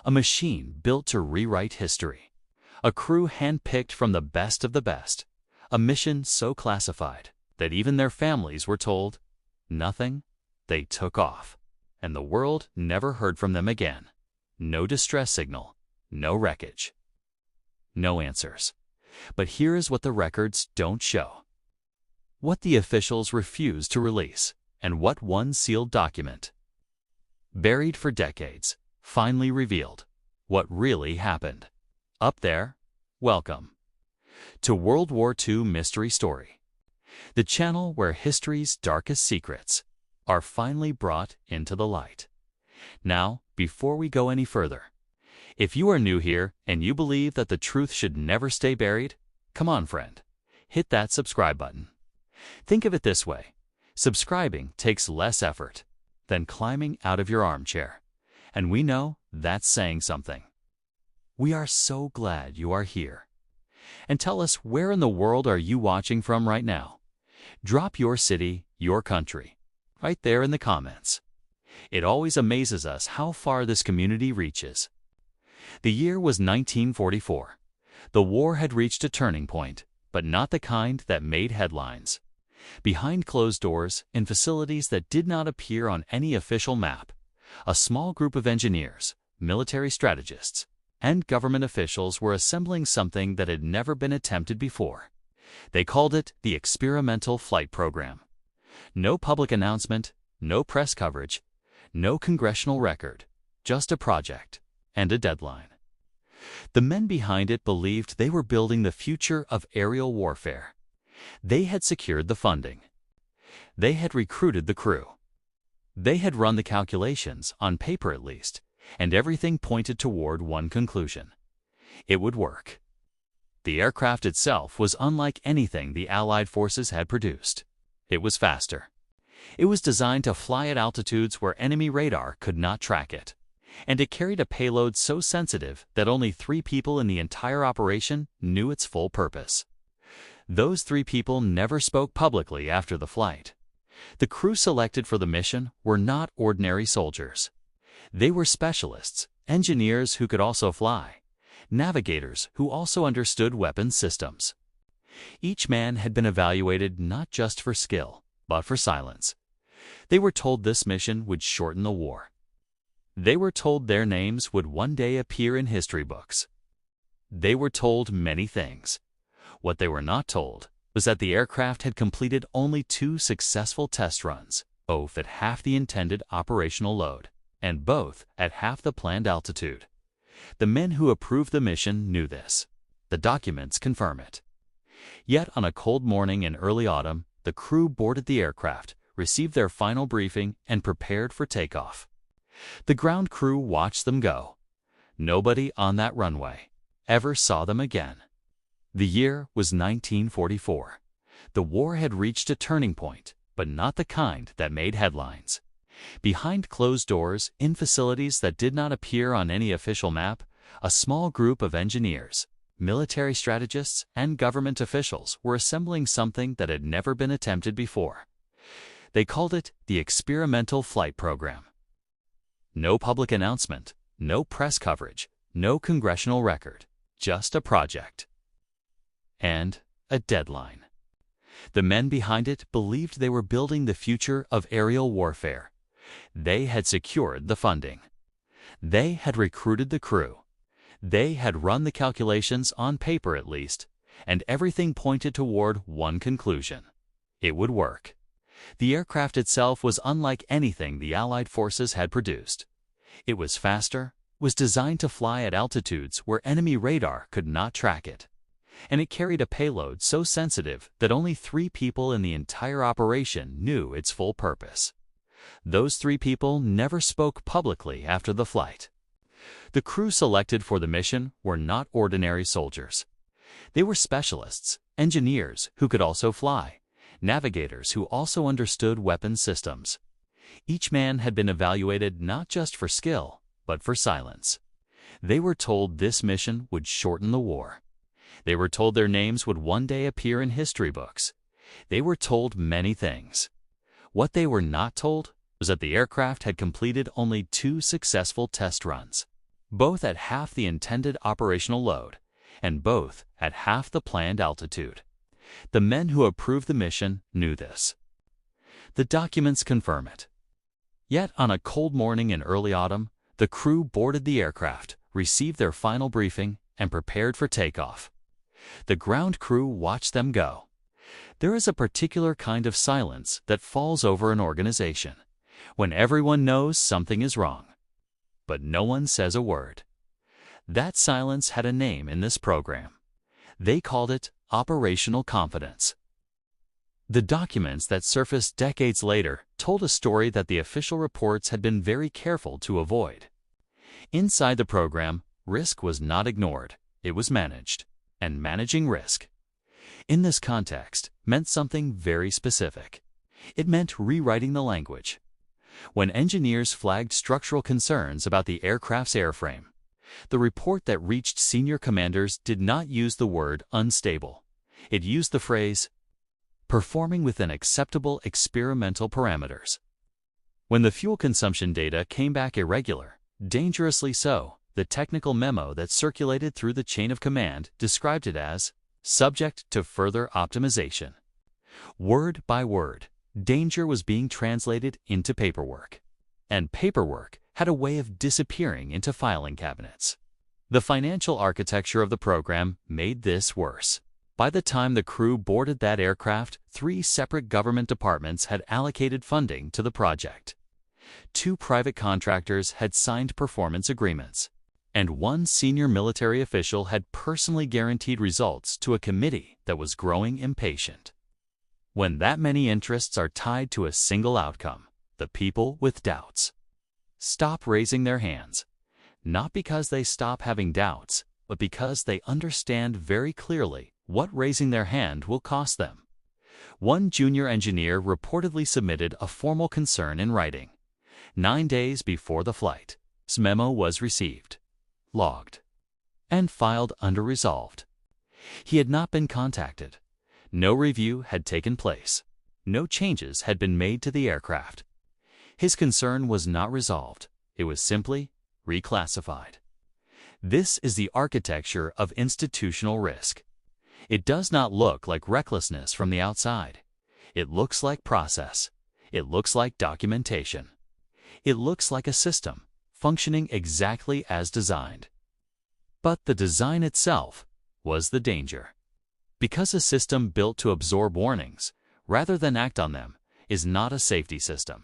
A machine built to rewrite history. A crew handpicked from the best of the best. A mission so classified that even their families were told nothing. They took off, and the world never heard from them again. No distress signal, no wreckage, no answers. But here is what the records don't show. What the officials refused to release, and what one sealed document, buried for decades, finally revealed what really happened. Up there, welcome to World War II Mystery Story, the channel where history's darkest secrets are finally brought into the light. Now, before we go any further, if you are new here and you believe that the truth should never stay buried, come on, friend, hit that subscribe button. Think of it this way: subscribing takes less effort than climbing out of your armchair, and we know that's saying something. We are so glad you are here. And tell us, where in the world are you watching from right now? Drop your city, your country, right there in the comments. It always amazes us how far this community reaches. The year was 1944. The war had reached a turning point, but not the kind that made headlines. Behind closed doors, in facilities that did not appear on any official map, a small group of engineers, military strategists, and government officials were assembling something that had never been attempted before. They called it the Experimental Flight Program. No public announcement, no press coverage, no congressional record, just a project and a deadline. The men behind it believed they were building the future of aerial warfare. They had secured the funding. They had recruited the crew. They had run the calculations, on paper at least, and everything pointed toward one conclusion: it would work. The aircraft itself was unlike anything the Allied forces had produced. It was faster. It was designed to fly at altitudes where enemy radar could not track it. And it carried a payload so sensitive that only 3 people in the entire operation knew its full purpose. Those 3 people never spoke publicly after the flight. The crew selected for the mission were not ordinary soldiers. They were specialists, engineers who could also fly, navigators who also understood weapons systems. Each man had been evaluated not just for skill, but for silence. They were told this mission would shorten the war. They were told their names would one day appear in history books. They were told many things. What they were not told was that the aircraft had completed only 2 successful test runs, both at half the intended operational load, and both at half the planned altitude. The men who approved the mission knew this. The documents confirm it. Yet on a cold morning in early autumn, the crew boarded the aircraft, received their final briefing, and prepared for takeoff. The ground crew watched them go. Nobody on that runway ever saw them again. The year was 1944. The war had reached a turning point, but not the kind that made headlines. Behind closed doors, in facilities that did not appear on any official map, a small group of engineers, military strategists, and government officials were assembling something that had never been attempted before. They called it the Experimental Flight Program. No public announcement, no press coverage, no congressional record, just a project and a deadline. The men behind it believed they were building the future of aerial warfare. They had secured the funding. They had recruited the crew. They had run the calculations, on paper at least, and everything pointed toward one conclusion: it would work. The aircraft itself was unlike anything the Allied forces had produced. It was faster, was designed to fly at altitudes where enemy radar could not track it, and it carried a payload so sensitive that only 3 people in the entire operation knew its full purpose. Those 3 people never spoke publicly after the flight. The crew selected for the mission were not ordinary soldiers. They were specialists, engineers who could also fly, navigators who also understood weapons systems. Each man had been evaluated not just for skill, but for silence. They were told this mission would shorten the war. They were told their names would one day appear in history books. They were told many things. What they were not told was that the aircraft had completed only 2 successful test runs. both at half the intended operational load, and both at half the planned altitude. The men who approved the mission knew this. The documents confirm it. Yet on a cold morning in early autumn, the crew boarded the aircraft, received their final briefing, and prepared for takeoff. The ground crew watched them go. There is a particular kind of silence that falls over an organization, when everyone knows something is wrong, but no one says a word. That silence had a name in this program. They called it operational confidence. The documents that surfaced decades later told a story that the official reports had been very careful to avoid. Inside the program, risk was not ignored, it was managed, and managing risk, in this context, meant something very specific. It meant rewriting the language. When engineers flagged structural concerns about the aircraft's airframe, the report that reached senior commanders did not use the word unstable. It used the phrase, performing within acceptable experimental parameters. When the fuel consumption data came back irregular, dangerously so, the technical memo that circulated through the chain of command described it as subject to further optimization. Word by word, danger was being translated into paperwork, and paperwork had a way of disappearing into filing cabinets. The financial architecture of the program made this worse. By the time the crew boarded that aircraft, 3 separate government departments had allocated funding to the project. 2 private contractors had signed performance agreements, and 1 senior military official had personally guaranteed results to a committee that was growing impatient. When that many interests are tied to a single outcome, the people with doubts stop raising their hands, not because they stop having doubts, but because they understand very clearly what raising their hand will cost them. One junior engineer reportedly submitted a formal concern in writing. 9 days before the flight, his memo was received, logged, and filed under resolved. He had not been contacted. No review had taken place. No changes had been made to the aircraft. His concern was not resolved. It was simply reclassified. This is the architecture of institutional risk. It does not look like recklessness from the outside. It looks like process. It looks like documentation. It looks like a system, functioning exactly as designed. But the design itself was the danger. Because a system built to absorb warnings, rather than act on them, is not a safety system.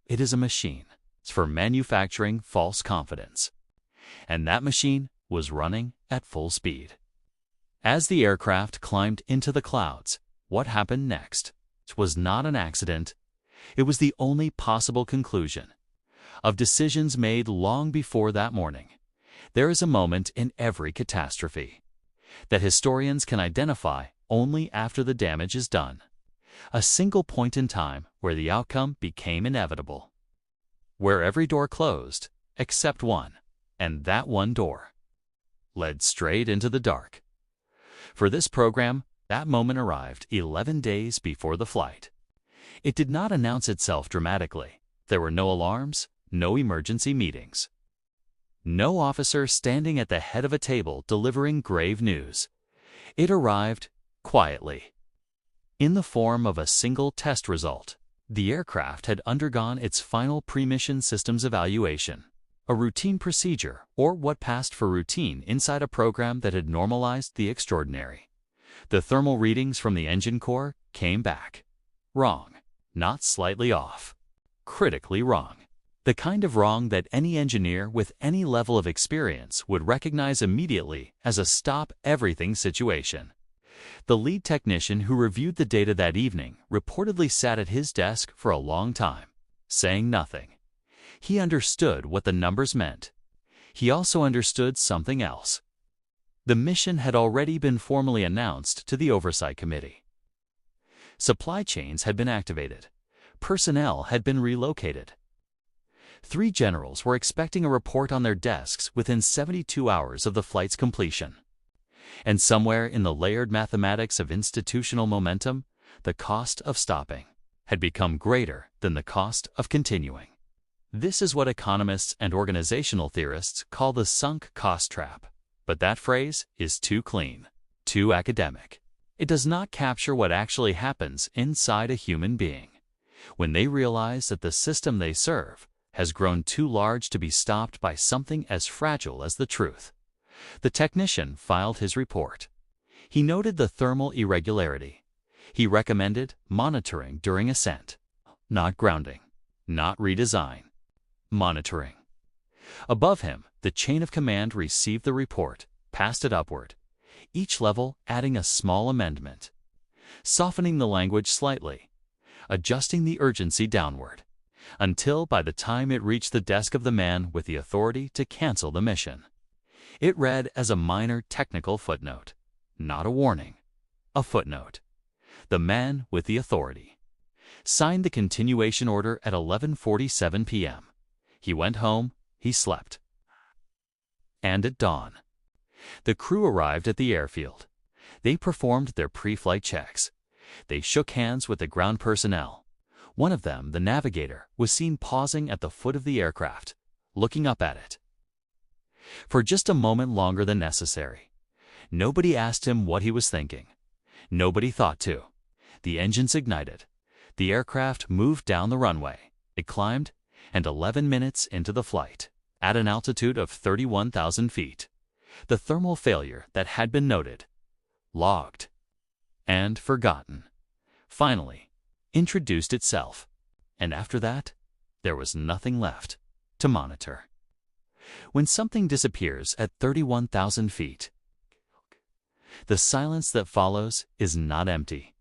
It is a machine. It's for manufacturing false confidence. And that machine was running at full speed. As the aircraft climbed into the clouds, what happened next? It was not an accident. It was the only possible conclusion of decisions made long before that morning. There is a moment in every catastrophe that historians can identify only after the damage is done. A single point in time where the outcome became inevitable. Where every door closed, except one, and that one door led straight into the dark. For this program, that moment arrived 11 days before the flight. It did not announce itself dramatically. There were no alarms, no emergency meetings. No officer standing at the head of a table delivering grave news. It arrived quietly, in the form of a single test result. The aircraft had undergone its final pre-mission systems evaluation, a routine procedure, or what passed for routine inside a program that had normalized the extraordinary. The thermal readings from the engine core came back wrong, not slightly off, critically wrong. The kind of wrong that any engineer with any level of experience would recognize immediately as a stop-everything situation. The lead technician who reviewed the data that evening reportedly sat at his desk for a long time, saying nothing. He understood what the numbers meant. He also understood something else. The mission had already been formally announced to the Oversight Committee. Supply chains had been activated. Personnel had been relocated. 3 generals were expecting a report on their desks within 72 hours of the flight's completion. And somewhere in the layered mathematics of institutional momentum, the cost of stopping had become greater than the cost of continuing. This is what economists and organizational theorists call the sunk cost trap. But that phrase is too clean, too academic. It does not capture what actually happens inside a human being when they realize that the system they serve has grown too large to be stopped by something as fragile as the truth. The technician filed his report. He noted the thermal irregularity. He recommended monitoring during ascent, not grounding, not redesign, monitoring. Above him, the chain of command received the report, passed it upward, each level adding a small amendment, softening the language slightly, adjusting the urgency downward, until by the time it reached the desk of the man with the authority to cancel the mission, it read as a minor technical footnote, not a warning, a footnote. The man with the authority signed the continuation order at 11:47 p.m. He went home, he slept. And at dawn, the crew arrived at the airfield. They performed their pre-flight checks. They shook hands with the ground personnel. One of them, the navigator, was seen pausing at the foot of the aircraft, looking up at it. For just a moment longer than necessary. Nobody asked him what he was thinking. Nobody thought to. The engines ignited. The aircraft moved down the runway. It climbed, and 11 minutes into the flight, at an altitude of 31,000 feet, the thermal failure that had been noted, logged, and forgotten, finally introduced itself. And after that, there was nothing left to monitor. When something disappears at 31,000 feet, the silence that follows is not empty.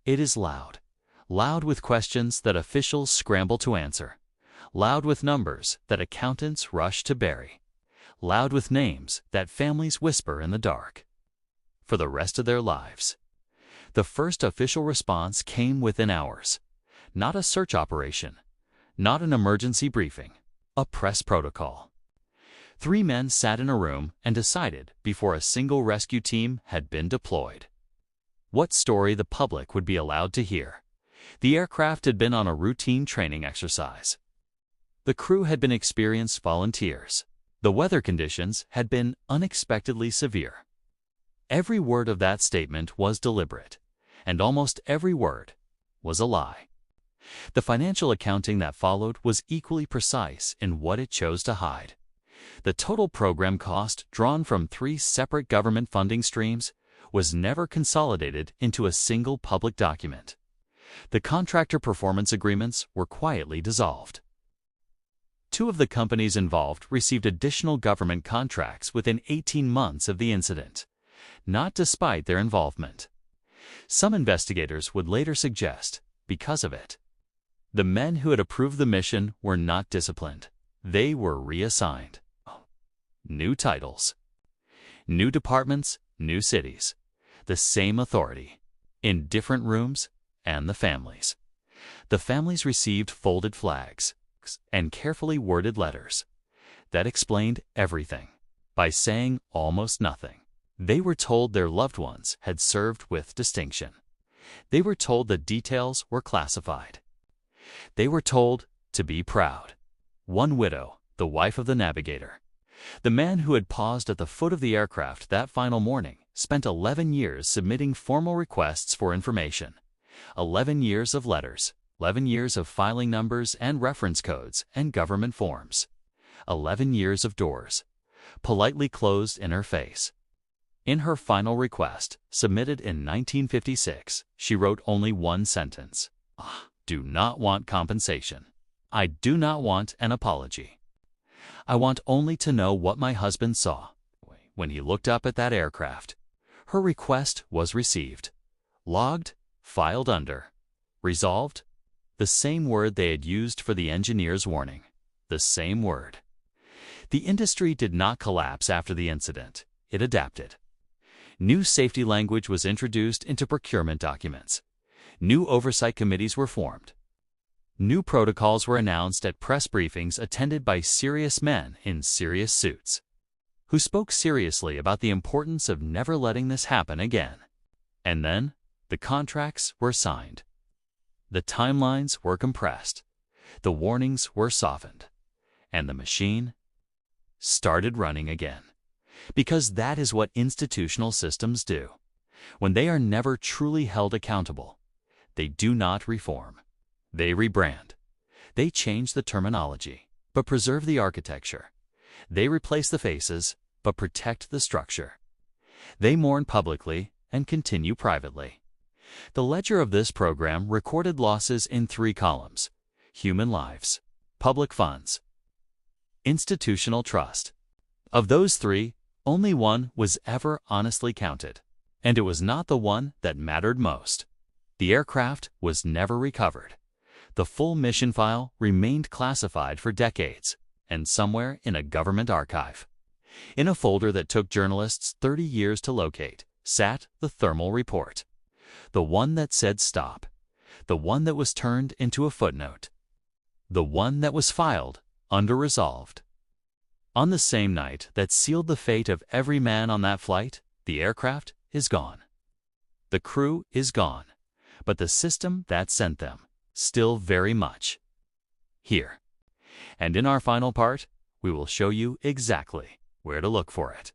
It is loud, loud with questions that officials scramble to answer, loud with numbers that accountants rush to bury, loud with names that families whisper in the dark. For the rest of their lives, the first official response came within hours. Not a search operation, not an emergency briefing, a press protocol. 3 men sat in a room and decided before a single rescue team had been deployed what story the public would be allowed to hear. The aircraft had been on a routine training exercise. The crew had been experienced volunteers. The weather conditions had been unexpectedly severe. Every word of that statement was deliberate, and almost every word was a lie. The financial accounting that followed was equally precise in what it chose to hide. The total program cost, drawn from 3 separate government funding streams, was never consolidated into a single public document. The contractor performance agreements were quietly dissolved. 2 of the companies involved received additional government contracts within 18 months of the incident, not despite their involvement. Some investigators would later suggest, because of it. The men who had approved the mission were not disciplined. They were reassigned. New titles, new departments, new cities, the same authority, in different rooms, and the families. The families received folded flags and carefully worded letters that explained everything by saying almost nothing. They were told their loved ones had served with distinction. They were told that details were classified. They were told to be proud. One widow, the wife of the navigator, the man who had paused at the foot of the aircraft that final morning, spent 11 years submitting formal requests for information. 11 years of letters, 11 years of filing numbers and reference codes and government forms. 11 years of doors, politely closed in her face. In her final request, submitted in 1956, she wrote only one sentence. Do not want compensation. I do not want an apology. I want only to know what my husband saw when he looked up at that aircraft. Her request was received, logged, filed under, resolved, the same word they had used for the engineer's warning, the same word. The industry did not collapse after the incident. It adapted. New safety language was introduced into procurement documents. New oversight committees were formed. New protocols were announced at press briefings attended by serious men in serious suits, who spoke seriously about the importance of never letting this happen again. And then, the contracts were signed. The timelines were compressed. The warnings were softened, and the machine started running again. Because that is what institutional systems do. When they are never truly held accountable, they do not reform. They rebrand. They change the terminology, but preserve the architecture. They replace the faces, but protect the structure. They mourn publicly and continue privately. The ledger of this program recorded losses in 3 columns: human lives, public funds, institutional trust. Of those 3, only one was ever honestly counted, and it was not the one that mattered most. The aircraft was never recovered. The full mission file remained classified for decades, and somewhere in a government archive. In a folder that took journalists 30 years to locate sat the thermal report. The one that said stop. The one that was turned into a footnote. The one that was filed under resolved. On the same night that sealed the fate of every man on that flight, the aircraft is gone. The crew is gone, but the system that sent them still very much here. And in our final part, we will show you exactly where to look for it.